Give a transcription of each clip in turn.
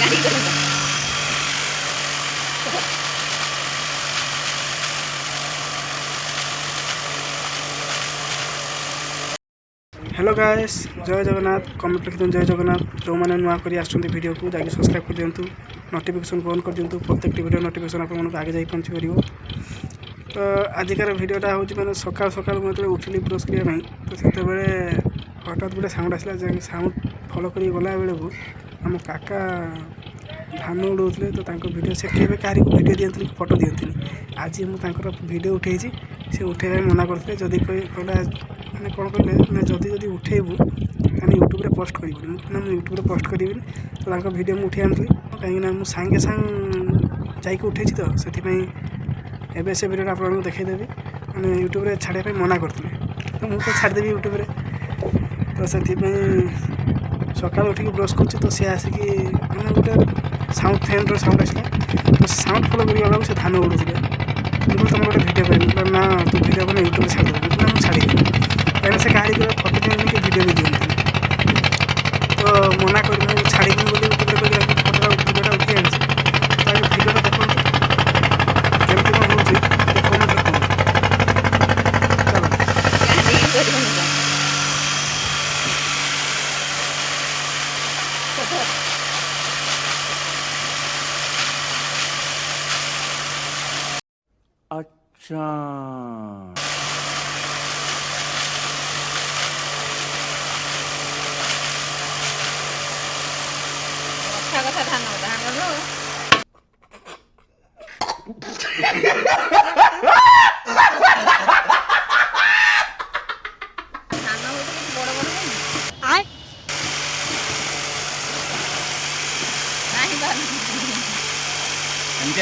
Hello guys जय Jagannath comment लिखि जय जगन्नाथ जो मैंने नुआ कर वीडियो को जाकि सब्सक्राइब कर दिंतु नोटिफिकेशन को ऑन कर दिंतु प्रत्येक वीडियो नोटिफिकेशन आप आगे जाई पहुँची पार। तो आजिकार वीडियोटा हूँ मैंने सकाल सकाल मुझे उठिली ब्रश करने तो से हठात गोटे साउंड आसला साउंड फॉलो कर गला बेलू आम काका धान उड़ाते तो वीडियो से कहीं वीडियो दिखती फोटो दिखती आज मुझे वीडियो उठे से उठे मना करते जदि कहला मैंने कौन कहले ना जदि उठेबू मैंने यूट्यूब रे पोस्ट करी ना यूट्यूब रे पोस्ट करी तो वीडियो मुझे उठे आनी कहीं मुझे सांगे सांग जाकि उठे तो से एवं से वीडियो आप देखईदेवी मैंने यूट्यूब रे छाड़िया मना करते तो मुझे छाड़देवी यूट्यूब रे तो से सकाल उठिक ब्रश कर तो सी आसिक मैंने गोटे साउंड फैन साउंड आसला तो साउंड फॉलो कर गला से धान उड़ूले तुम गोटे वीडियो कर ना तू वीडियो बना यूट्यूब में छाड़ी ना मुझे छाड़ी कहीं से कहीं फोटो दिखती कि वीडियो भी दिखती तो मना कर छाड़ी बोली यूट्यूब फोटोटा वीडियोटा उठी आनी तो वीडियोटा देखो केमती कौन हो कमेंट चलो अच्छा কথা ধান ধান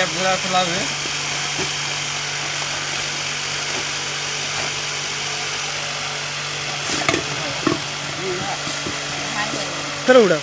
पूरा खुला हुए चलो उड़ा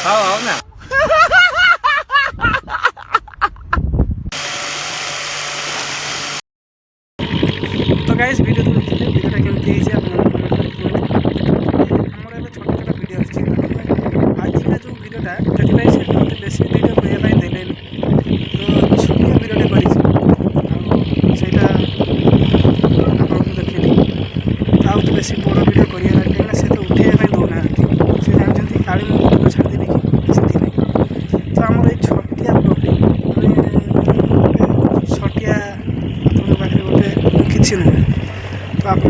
आओ ना तो गाइस वीडियो तो देखिए वीडियोटा केमती है आप हमारे छोट छोट वीडियो आज का जो वीडियोटा से बेस वीडियो करने देले तो छोटिया वीडियोटे कर देखी तो बेस बड़ वीडियो करें कहीं से तो उठे दौना से जानते काली मुझे छाड़देवी कि से तो आम ये छोटिया ब्लॉगटी मैंने छोटिया पाखे गोटे किसी नुहे तो आप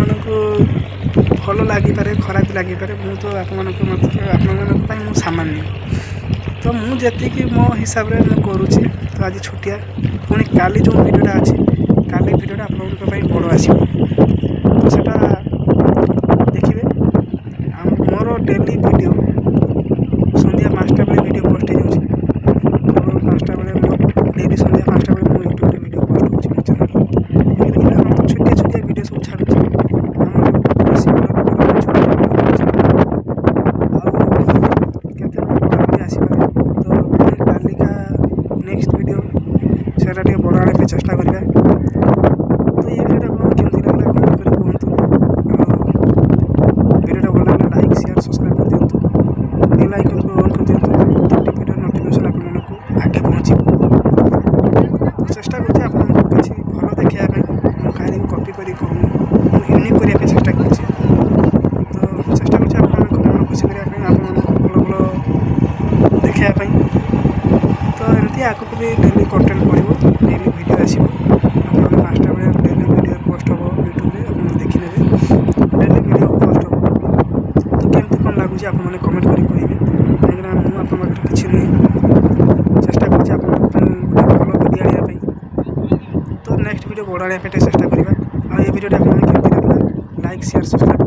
भल लगिपे खराब लगिपे मुझे तो सामान्य तो मुझे मो हिसाब से मुझे तो आज छोटिया पुणी काली जो वीडियोटा अच्छी काली वीडियोटा आप बड़ आसो तो सेटा देखिए मोर डेली वीडियो संध्या 5टा बेले वीडियो पोस्ट हो 5टा बेले डेली संध्या 5टा बेले मो यूट्यूब रे वीडियो पोस्ट हो मो चैनल देखिए हम तो छोटिया छोटिया वीडियो सब छाड़ू नेक्स्ट वीडियो से बड़ा आने चेष्टा करा तो ये वीडियो केमती लगला कमेंट कर कहतु वीडियो भल लगे लाइक शेयर सब्सक्राइब कर दिंतु बेल आइकन को ऑन कर दिंतु वीडियो नोटिफिकेशन आप आगे पहुँच चेष्टा करते भल देखापी मो कहानी को कॉपी कर यूनिक करने चेष्टा कर तो चेष्टा कर मन खुशी करने भल भल देखापी तो एमती आगे भी डेली कंटेंट पड़ो डेली वीडियो आसो आप 5टा बेले डेली वीडियो पोस्ट हम यूट्यूब में आप देखने डेली वीडियो पोस्ट हम तो केमती कौन लगुच आप कमेंट कर कहे कहीं मुझे किसी नुहे चेष्टा कर भल वीडियो आने तो नेक्स्ट वीडियो बड़ा आने चेष्टा करवा ये वीडियो केमती लगला लाइक शेयर सब्सक्राइब